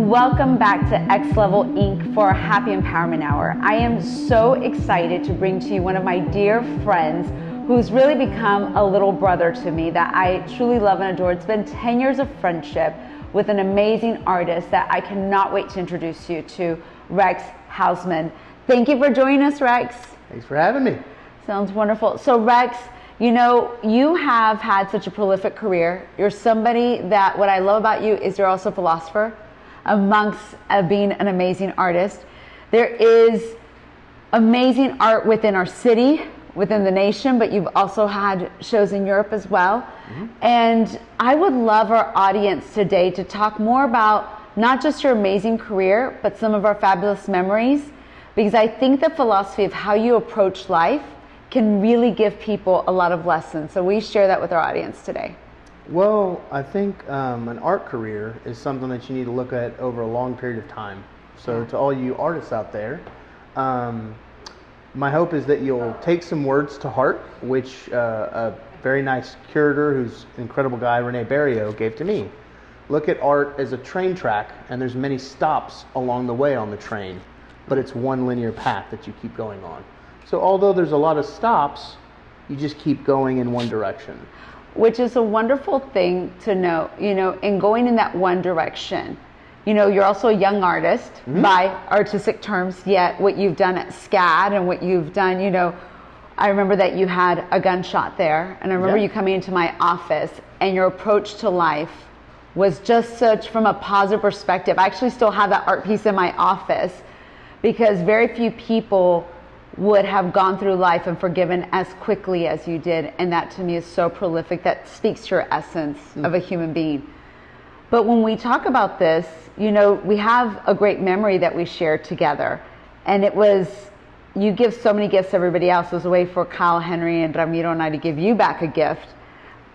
Welcome back to X-Level Inc. for our Happy Empowerment Hour. I am so excited to bring to you one of my dear friends who's really become a little brother to me that I truly love and adore. It's been 10 years of friendship with an amazing artist that I cannot wait to introduce you to, Rex Hausmann. Thank you for joining us, Rex. Thanks for having me. Sounds wonderful. So Rex, you know, you have had such a prolific career. You're somebody that, what I love about you is you're also a philosopher amongst being an amazing artist. There is amazing art within our city, within the nation, but you've also had shows in Europe as well. Mm-hmm. And I would love our audience today to talk more about not just your amazing career, but some of our fabulous memories, because I think the philosophy of how you approach life can really give people a lot of lessons. So we share that with our audience today. Well, I think an art career is something that you need to look at over a long period of time. So to all you artists out there, my hope is that you'll take some words to heart, which a very nice curator, who's an incredible guy, Rene Barrio, gave to me. Look at art as a train track, and there's many stops along the way on the train, but it's one linear path that you keep going on. So although there's a lot of stops, you just keep going in one direction. Which is a wonderful thing to know, you know, in going in that one direction. You know, you're also a young artist by artistic terms, yet what you've done at SCAD and what you've done, you know, I remember that you had a gunshot there, and I remember you coming into my office, and your approach to life was just such, from a positive perspective. I actually still have that art piece in my office, because very few people would have gone through life and forgiven as quickly as you did, and that to me is so prolific. That speaks to your essence of a human being. But when we talk about this, you know, we have a great memory that we shared together, and it was, you give so many gifts to everybody else. It was a way for Kyle, Henry, and Ramiro and I to give you back a gift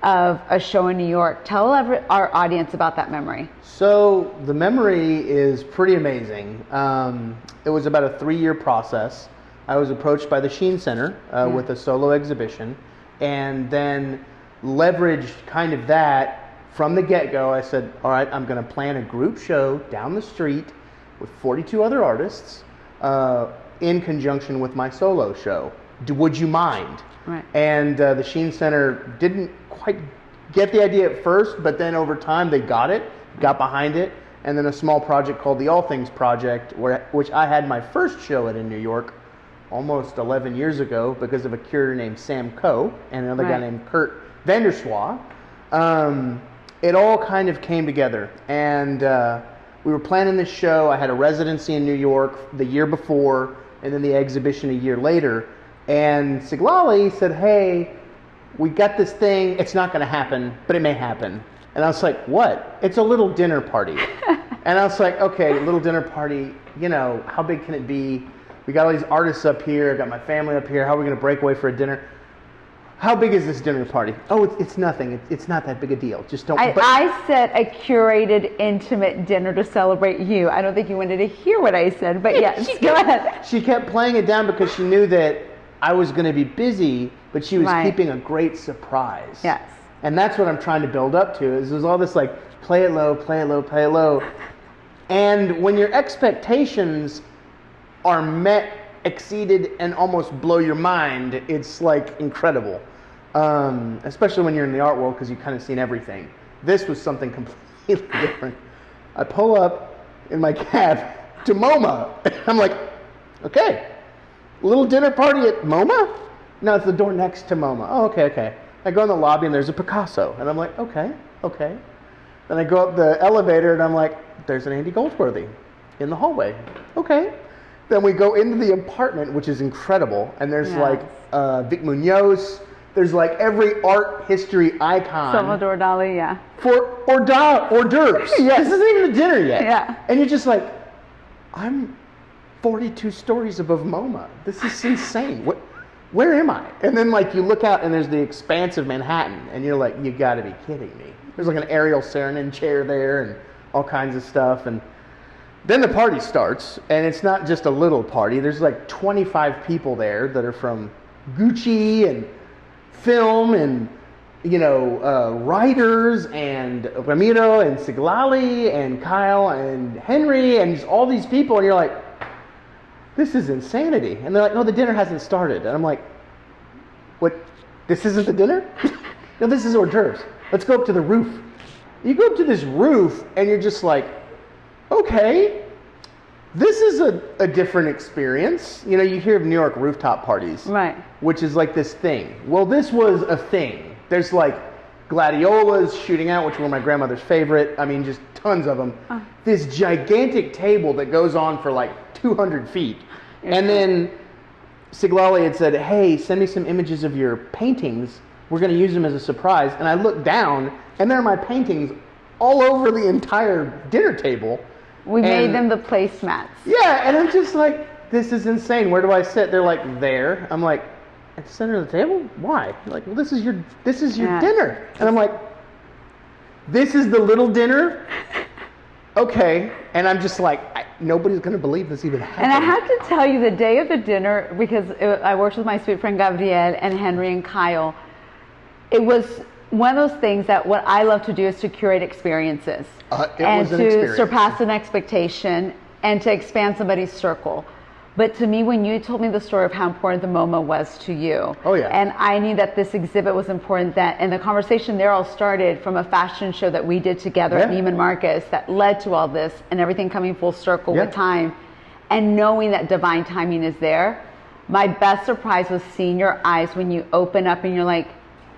of a show in New York. Tell our audience about that memory. So the memory is pretty amazing. It was about a 3-year process. I was approached by the Sheen Center with a solo exhibition, and then leveraged kind of that from the get-go. I said, all right, I'm going to plan a group show down the street with 42 other artists in conjunction with my solo show. Would you mind? Right. And the Sheen Center didn't quite get the idea at first, but then over time they got it, got behind it, and then a small project called the All Things Project, which I had my first show at in New York almost 11 years ago because of a curator named Sam Coe and another guy named Kurt Vanderswa. It all kind of came together, and we were planning this show. I had a residency in New York the year before, and then the exhibition a year later, and Siglali said, hey, we got this thing, it's not going to happen, but it may happen. And I was like, what? It's a little dinner party. And I was like, okay, little dinner party, you know, how big can it be? We got all these artists up here, got my family up here, how are we going to break away for a dinner? How big is this dinner party? Oh, it's nothing. It's not that big a deal. Just don't... I said a curated, intimate dinner to celebrate you. I don't think you wanted to hear what I said, but yes, go ahead. She kept playing it down because she knew that I was going to be busy, but she was keeping a great surprise. Yes. And that's what I'm trying to build up to, is there's all this like, play it low, play it low, play it low. And when your expectations are met, exceeded, and almost blow your mind, it's like incredible. Especially when you're in the art world, because you've kind of seen everything. This was something completely different. I pull up in my cab to MoMA. I'm like, okay, little dinner party at MoMA? No, it's the door next to MoMA. Oh, okay. I go in the lobby and there's a Picasso. And I'm like, okay. Then I go up the elevator and I'm like, there's an Andy Goldsworthy in the hallway. Okay. Then we go into the apartment, which is incredible. And there's like Vic Munoz. There's like every art history icon. Salvador Dali, For hors d'oeuvres. Yes. This isn't even the dinner yet. Yeah. And you're just like, I'm 42 stories above MoMA. This is insane. Where am I? And then like you look out and there's the expanse of Manhattan, and you're like, you gotta be kidding me. There's like an Ariel Saarinen chair there and all kinds of stuff. And then the party starts, and it's not just a little party. There's like 25 people there that are from Gucci and film and writers and Ramiro and Siglali and Kyle and Henry and just all these people, and you're like, this is insanity. And they're like, no, the dinner hasn't started. And I'm like, what? This isn't the dinner? No, this is hors d'oeuvres. Let's go up to the roof. You go up to this roof and you're just like, okay, this is a different experience. You hear of New York rooftop parties, right? Which is like this thing. Well, this was a thing. There's like gladiolas shooting out, which were my grandmother's favorite. I mean, just tons of them. Oh. This gigantic table that goes on for like 200 feet. And then Siglali had said, hey, send me some images of your paintings. We're going to use them as a surprise. And I looked down, and there are my paintings all over the entire dinner table. We made them the placemats. Yeah, and I'm just like, this is insane. Where do I sit? They're like, there. I'm like, at the center of the table? Why? They're like, well, this is your dinner. And I'm like, this is the little dinner? Okay. And I'm just like, nobody's going to believe this even happened. And I have to tell you, the day of the dinner, because I worked with my sweet friend Gabrielle and Henry and Kyle, it was one of those things that what I love to do is to curate experiences. And to surpass an expectation and to expand somebody's circle. But to me, when you told me the story of how important the MoMA was to you, oh yeah, and I knew that this exhibit was important, and the conversation there all started from a fashion show that we did together at Neiman Marcus that led to all this, and everything coming full circle with time, and knowing that divine timing is there. My best surprise was seeing your eyes when you open up and you're like,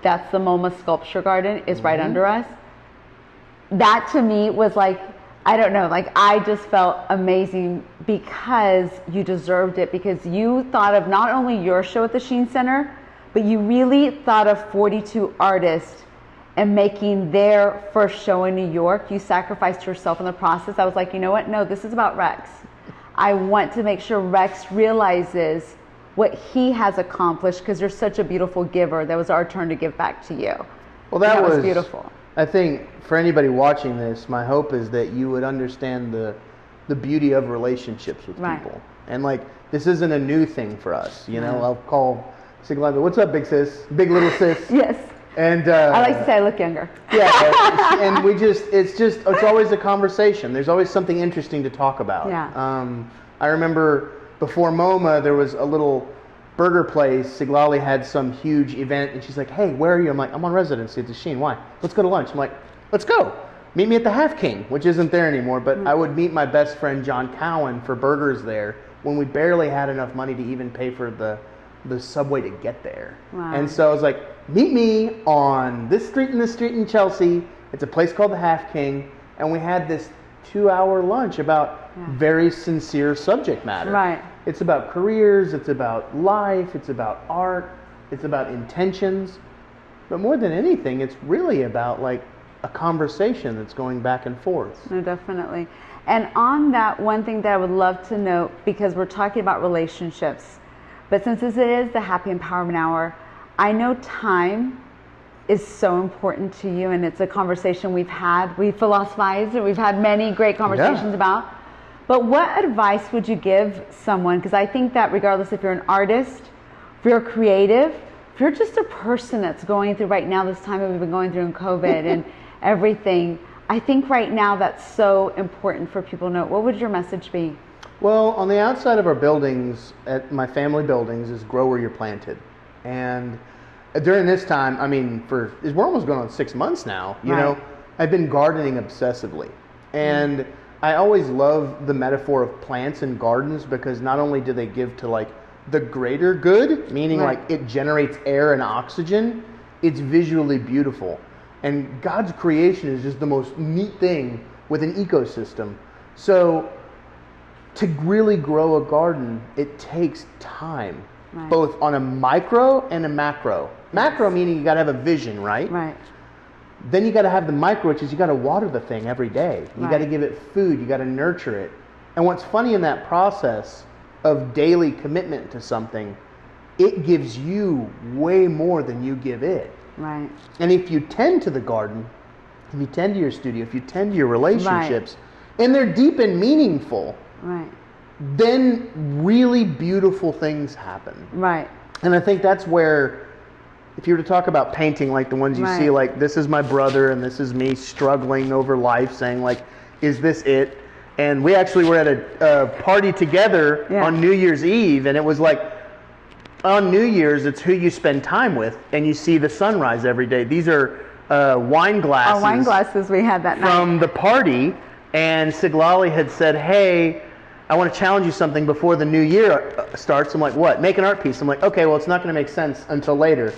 that's the MoMA Sculpture Garden is right under us. That to me was like, I don't know, like I just felt amazing because you deserved it, because you thought of not only your show at the Sheen Center, but you really thought of 42 artists and making their first show in New York. You sacrificed yourself in the process. I was like, you know what? No, this is about Rex. I want to make sure Rex realizes what he has accomplished, because you're such a beautiful giver. That was our turn to give back to you. Well, that was beautiful. I think for anybody watching this, my hope is that you would understand the beauty of relationships with people. And like, this isn't a new thing for us. I'll call Siglali, what's up, big sis? Big little sis. Yes. And I like to say I look younger. Yeah. And it's always a conversation. There's always something interesting to talk about. Yeah. I remember before MoMA, there was a little burger place. Siglali had some huge event, and she's like, hey, where are you? I'm like, I'm on residency at the Sheen. Why? Let's go to lunch. I'm like, let's go. Meet me at the Half King, which isn't there anymore, but I would meet my best friend John Cowan for burgers there when we barely had enough money to even pay for the subway to get there. Wow. And so I was like, meet me on this street in Chelsea. It's a place called the Half King, and we had this 2-hour lunch about very sincere subject matter. Right. It's about careers, it's about life, it's about art, it's about intentions. But more than anything, it's really about like a conversation that's going back and forth. No, definitely. And on that, one thing that I would love to note, because we're talking about relationships, but since this is the Happy Empowerment Hour, I know time is so important to you, and it's a conversation we've philosophized, and we've had many great conversations about. But what advice would you give someone? Because I think that regardless if you're an artist, if you're creative, if you're just a person that's going through right now this time that we've been going through in COVID and everything, I think right now that's so important for people to know. What would your message be? Well, on the outside of our buildings, at my family buildings, is grow where you're planted. And during this time, I mean, we're almost going on 6 months now, you know, I've been gardening obsessively. And I always love the metaphor of plants and gardens, because not only do they give to like the greater good, meaning like it generates air and oxygen, it's visually beautiful. And God's creation is just the most neat thing with an ecosystem. So to really grow a garden, it takes time, both on a micro and a macro. Macro meaning you got to have a vision, right? Right. Then you got to have the micro, which is you got to water the thing every day. You got to give it food. You got to nurture it. And what's funny in that process of daily commitment to something, it gives you way more than you give it. Right. And if you tend to the garden, if you tend to your studio, if you tend to your relationships, and they're deep and meaningful, then really beautiful things happen. Right. And I think that's where if you were to talk about painting like the ones you see, like this is my brother and this is me struggling over life, saying like, is this it? And we actually were at a party together on New Year's Eve, and it was like, on New Year's, it's who you spend time with, and you see the sunrise every day. These are wine glasses. Our wine glasses we had that night. From the party, and Siglali had said, hey, I want to challenge you something before the new year starts. I'm like, what? Make an art piece. I'm like, okay, well, it's not going to make sense until later.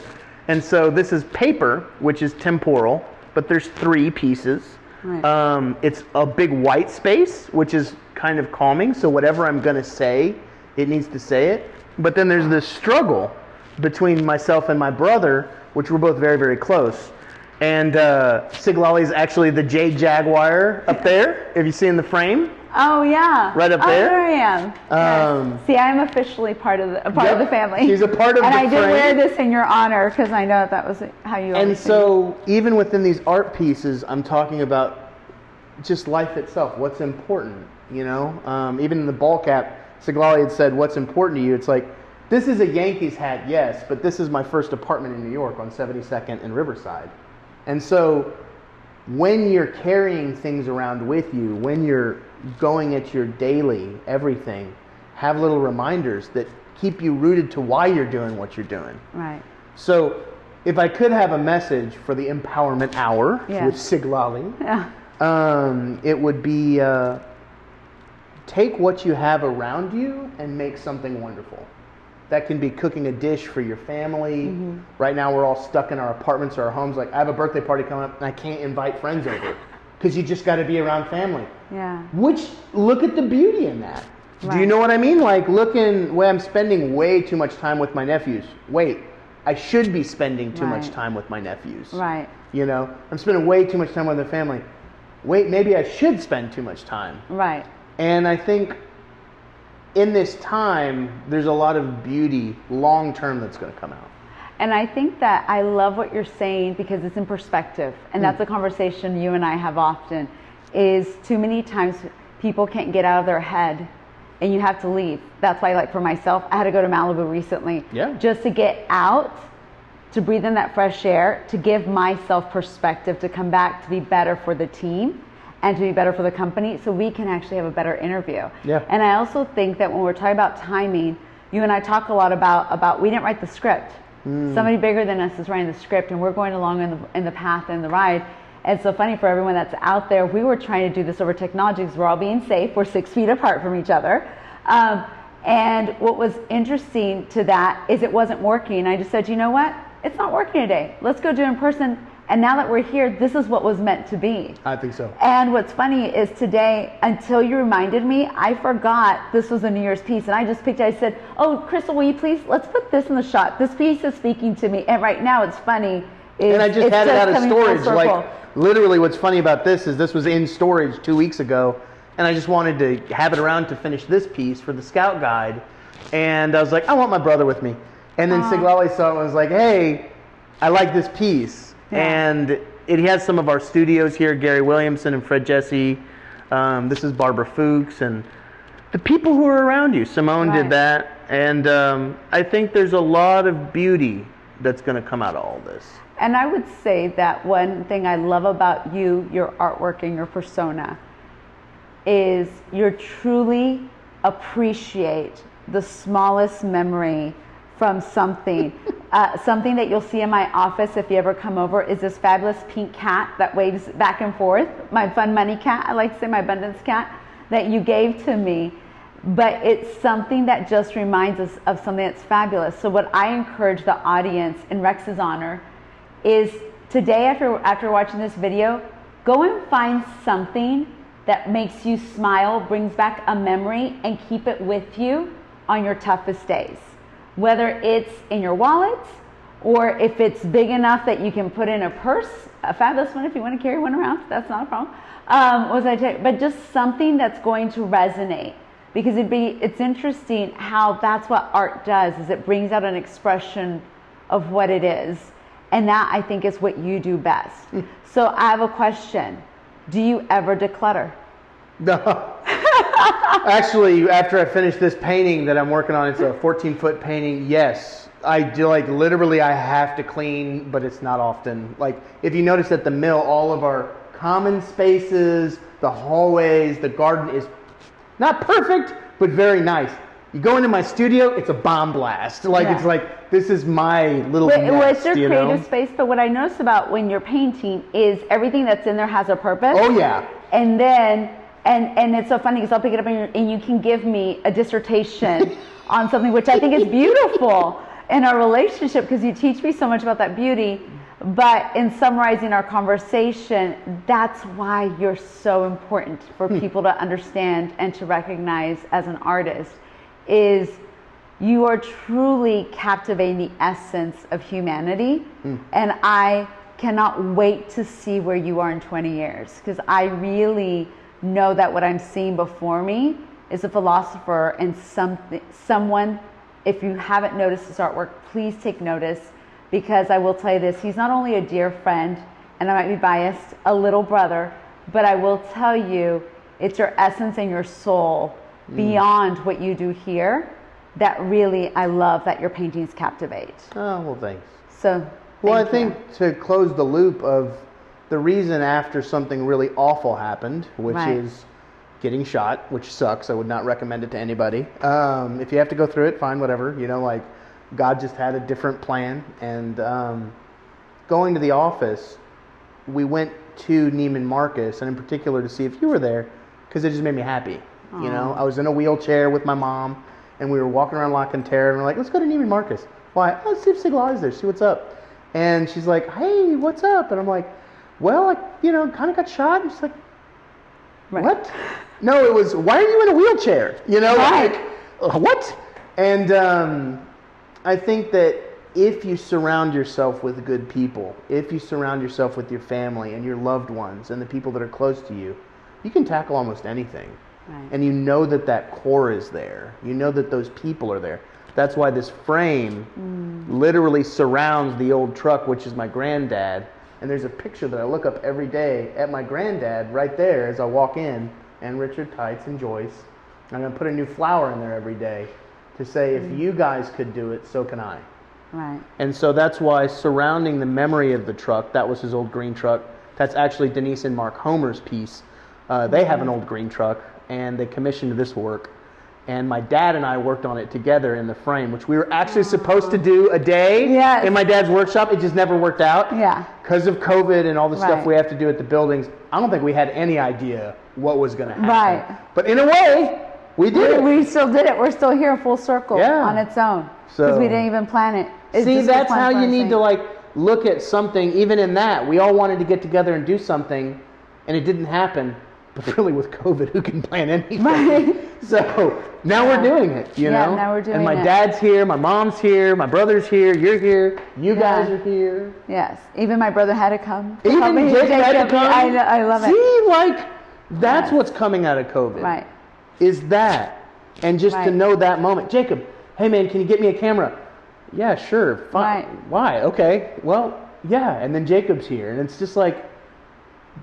And so this is paper, which is temporal, but there's 3 pieces. Right. It's a big white space, which is kind of calming. So whatever I'm going to say, it needs to say it. But then there's this struggle between myself and my brother, which we're both very, very close. And Siglali is actually the Jade Jaguar up there. Have you seen the frame? Oh yeah, right up there. There I am. Yes. See, I am officially part of the family. She's a part of the frame. And I did wear this in your honor because I know that was how you. And so, even within these art pieces, I'm talking about just life itself. What's important, you know? Even in the ball cap, Siglali had said, "What's important to you?" It's like, this is a Yankees hat, yes, but this is my first apartment in New York on 72nd and Riverside. And so, when you're carrying things around with you, when you're going at your daily everything, have little reminders that keep you rooted to why you're doing what you're doing. Right. So, if I could have a message for the Empowerment Hour with Siglali, it would be take what you have around you and make something wonderful. That can be cooking a dish for your family. Mm-hmm. Right now we're all stuck in our apartments or our homes. Like, I have a birthday party coming up and I can't invite friends over because you just got to be around family. Yeah. Which, look at the beauty in that. Right. Do you know what I mean? Like, looking where I'm spending way too much time with my nephews. Wait, I should be spending too much time with my nephews. Right. You know, I'm spending way too much time with the family. Wait, maybe I should spend too much time. Right. And I think in this time, there's a lot of beauty long term that's going to come out. And I think that I love what you're saying because it's in perspective. And that's a conversation you and I have often, is too many times people can't get out of their head and you have to leave. That's why, like for myself, I had to go to Malibu recently just to get out, to breathe in that fresh air, to give myself perspective, to come back to be better for the team and to be better for the company so we can actually have a better interview. Yeah. And I also think that when we're talking about timing, you and I talk a lot about we didn't write the script. Somebody bigger than us is writing the script and we're going along in the path and the ride. And it's so funny for everyone that's out there, we were trying to do this over technology because we're all being safe. We're 6 feet apart from each other. And what was interesting to that is it wasn't working. I just said, you know what? It's not working today. Let's go do it in person. And now that we're here, this is what was meant to be. I think so. And what's funny is today, until you reminded me, I forgot this was a New Year's piece. And I just picked it. I said, oh, Crystal, will you please, let's put this in the shot. This piece is speaking to me. And right now it's funny. And I just had it out of storage. Like, literally what's funny about this is this was in storage 2 weeks ago. And I just wanted to have it around to finish this piece for the scout guide. And I was like, I want my brother with me. And then Siglali saw it and was like, hey, I like this piece. Yeah. And it has some of our studios here, Gary Williamson and Fred Jesse. This is Barbara Fuchs and the people who are around you. Simone did that. And I think there's a lot of beauty that's going to come out of all this. And I would say that one thing I love about you, your artwork and your persona, is you truly appreciate the smallest memory from something. Something that you'll see in my office if you ever come over is this fabulous pink cat that waves back and forth. My fun money cat, I like to say my abundance cat, that you gave to me. But it's something that just reminds us of something that's fabulous. So what I encourage the audience in Rex's honor is today after watching this video, go and find something that makes you smile, brings back a memory, and keep it with you on your toughest days. Whether it's in your wallet or if it's big enough that you can put in a purse, a fabulous one if you want to carry one around, that's not a problem. But just something that's going to resonate, because it's interesting how that's what art does, is it brings out an expression of what it is. And that, I think, is what you do best. So I have a question. Do you ever declutter? No. Actually, after I finish this painting that I'm working on, it's a 14-foot painting, yes. I do, like, literally I have to clean, but it's not often. Like, if you notice at the mill, all of our common spaces, the hallways, the garden is not perfect, but very nice. You go into my studio, it's a bomb blast. Like, it's like, this is my little nest, well, it's your you creative know? space, but what I notice about when you're painting is everything that's in there has a purpose. Oh, yeah. And then, and it's so funny because I'll pick it up and you can give me a dissertation on something, which I think is beautiful in our relationship because you teach me so much about that beauty. But in summarizing our conversation, that's why you're so important for people to understand and to recognize as an artist, is you are truly captivating the essence of humanity. And I cannot wait to see where you are in 20 years because I really know that what I'm seeing before me is a philosopher and someone. If you haven't noticed his artwork, please take notice, because I will tell you this, he's not only a dear friend, and I might be biased, a little brother, but I will tell you, it's your essence and your soul beyond what you do here that really I love that your paintings captivate. Oh, well, thanks. So, well, I think to close the loop of the reason after something really awful happened, which is getting shot, which sucks. I would not recommend it to anybody. If you have to go through it, fine, whatever. You know, like, God just had a different plan. And going to the office, we went to Neiman Marcus, and in particular to see if you were there, because it just made me happy. Aww. You know, I was in a wheelchair with my mom, and we were walking around La Cantera, and we're like, let's go to Neiman Marcus. Why? Let's see if Sigla's there, see what's up. And she's like, hey, what's up? And I'm like, well, I, kind of got shot. And she's like, what? No, it was, why are you in a wheelchair? Like, what? And I think that if you surround yourself with good people, if you surround yourself with your family and your loved ones and the people that are close to you, you can tackle almost anything. Right. And you know that core is there. You know that those people are there. That's why this frame literally surrounds the old truck, which is my granddad. And there's a picture that I look up every day at my granddad right there as I walk in, and Richard, Tights, and Joyce. I'm going to put a new flower in there every day to say, if you guys could do it, so can I. Right. And so that's why surrounding the memory of the truck, that was his old green truck. That's actually Denise and Mark Homer's piece. They have an old green truck, and they commissioned this work. And my dad and I worked on it together in the frame, which we were actually supposed to do a day in my dad's workshop. It just never worked out. Yeah. Because of COVID and all the stuff we have to do at the buildings. I don't think we had any idea what was going to happen. Right. But in a way, we did it. We still did it. We're still here full circle on its own. Because we didn't even plan it. See, that's how you need to look at something, even in that. We all wanted to get together and do something, and it didn't happen. But really, with COVID, who can plan anything? Right. So now we're doing it, you know? Now we're doing it. And my dad's here, my mom's here, my brother's here, you're here, you guys are here. Yes. Even my brother had to come. Even Jake had to come? I love it. See, that's what's coming out of COVID. Right. Is that. And just to know that moment. Jacob, hey man, can you get me a camera? Yeah, sure. Fine. Right. Why? Okay. Well, yeah. And then Jacob's here. And it's just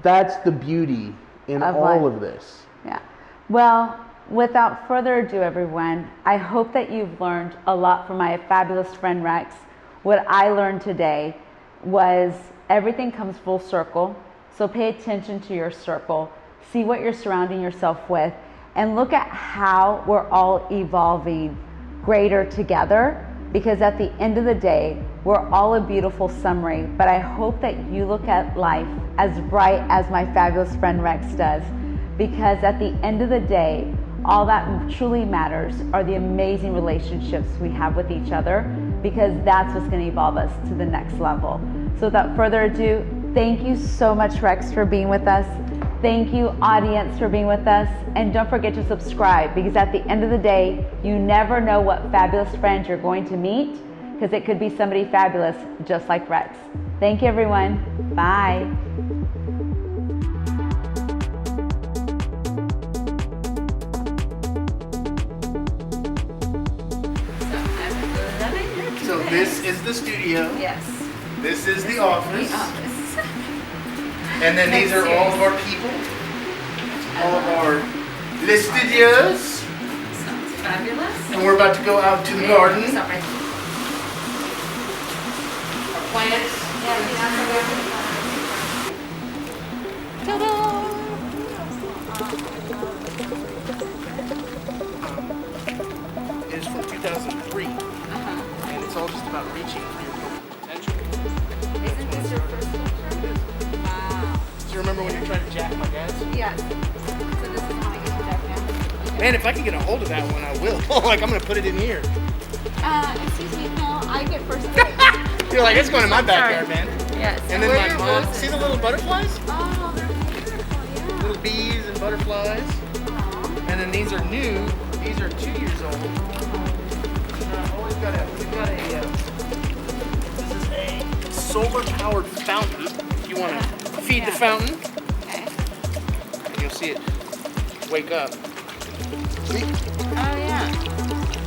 that's the beauty in all of this. Yeah. Well, without further ado, everyone, I hope that you've learned a lot from my fabulous friend Rex. What I learned today was everything comes full circle. So pay attention to your circle. See what you're surrounding yourself with, and look at how we're all evolving greater together, because at the end of the day, we're all a beautiful summary. But I hope that you look at life as bright as my fabulous friend Rex does, because at the end of the day, all that truly matters are the amazing relationships we have with each other, because that's what's going to evolve us to the next level. So without further ado, thank you so much, Rex, for being with us. Thank you, audience, for being with us. And don't forget to subscribe, because at the end of the day, you never know what fabulous friends you're going to meet, because it could be somebody fabulous just like Rex. Thank you, everyone. Bye. So this is the studio. Yes. This is the office. And then these are all of our people. All of our Les Studios. Sounds fabulous. And we're about to go out to the garden. Stop right there. plants. Ta-da! It is from 2003, and it's all just about reaching for your potential. Isn't this your first picture? Wow. Do you remember when you tried to jack my dad's? Yes. So this is how I get to jack now. Man, if I can get a hold of that one, I will. Like, I'm gonna put it in here. Excuse me, no, I get first dibs. You're like, it's going in my backyard, man. Yes. And then my mom, see the little butterflies? Oh, they're beautiful, yeah. Little bees and butterflies. Aw. And then these are new. These are 2 years old. We've got this is a solar-powered fountain. If you want to feed the fountain, Okay. and you'll see it wake up. See? Oh, yeah.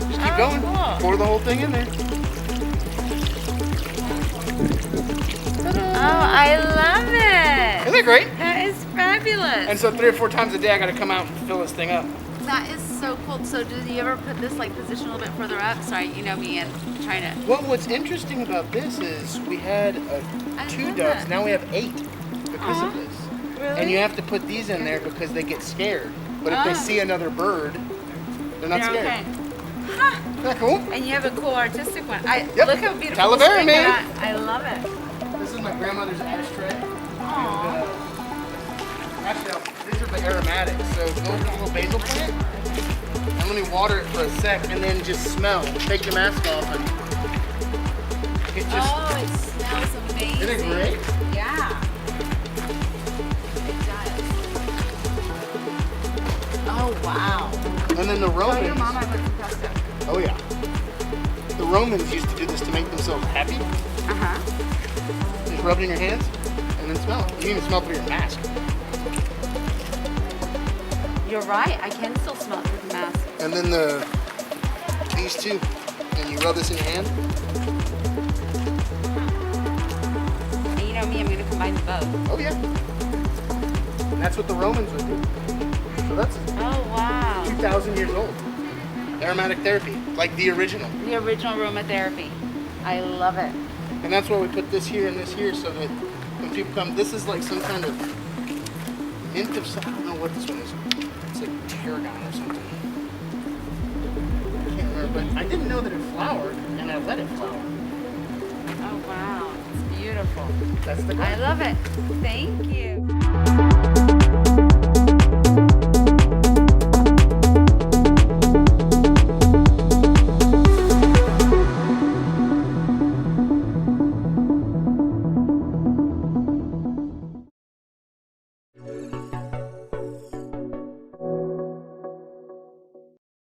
Just keep going. Cool. Pour the whole thing in there. Oh, I love it. Isn't that great? That is fabulous. And so 3 or 4 times a day, I got to come out and fill this thing up. That is so cool. So, do you ever put this like position a little bit further up? Sorry, you know me and trying to. Well, what's interesting about this is we had 2 love doves. that. Now we have 8 because of this. Really? And you have to put these in there because they get scared. But if they see another bird, they're not scared. Okay. Huh. Isn't that cool? And you have a cool artistic one. Yep. Look how beautiful. Talavera, this man. is. I love it. This is my grandmother's ashtray. Aww. Actually, these are the aromatics. So go with a little basil plant. And let me water it for a sec and then just smell. Take the mask off and it just... Oh, it smells amazing. Isn't it great? Yeah. It does. Oh, wow. And then the Tell Romans... your mom I went to pesto. Oh yeah. The Romans used to do this to make themselves happy. Uh-huh. Just rub it in your hands and then smell it. You can even smell it through your mask. You're right. I can still smell it through the mask. And then these two. And you rub this in your hand. And you know me, I'm going to combine the both. Oh yeah. And that's what the Romans would do. So that's Oh, wow. 2,000 years old. Aromatic therapy, like the original. The original aromatherapy. I love it. And that's why we put this here and this here so that when people come, this is like some kind of mint of something. I don't know what this one is. It's like tarragon or something. I can't remember, but I didn't know that it flowered, and I let it flower. Oh, wow. It's beautiful. That's the I love it. Thank you.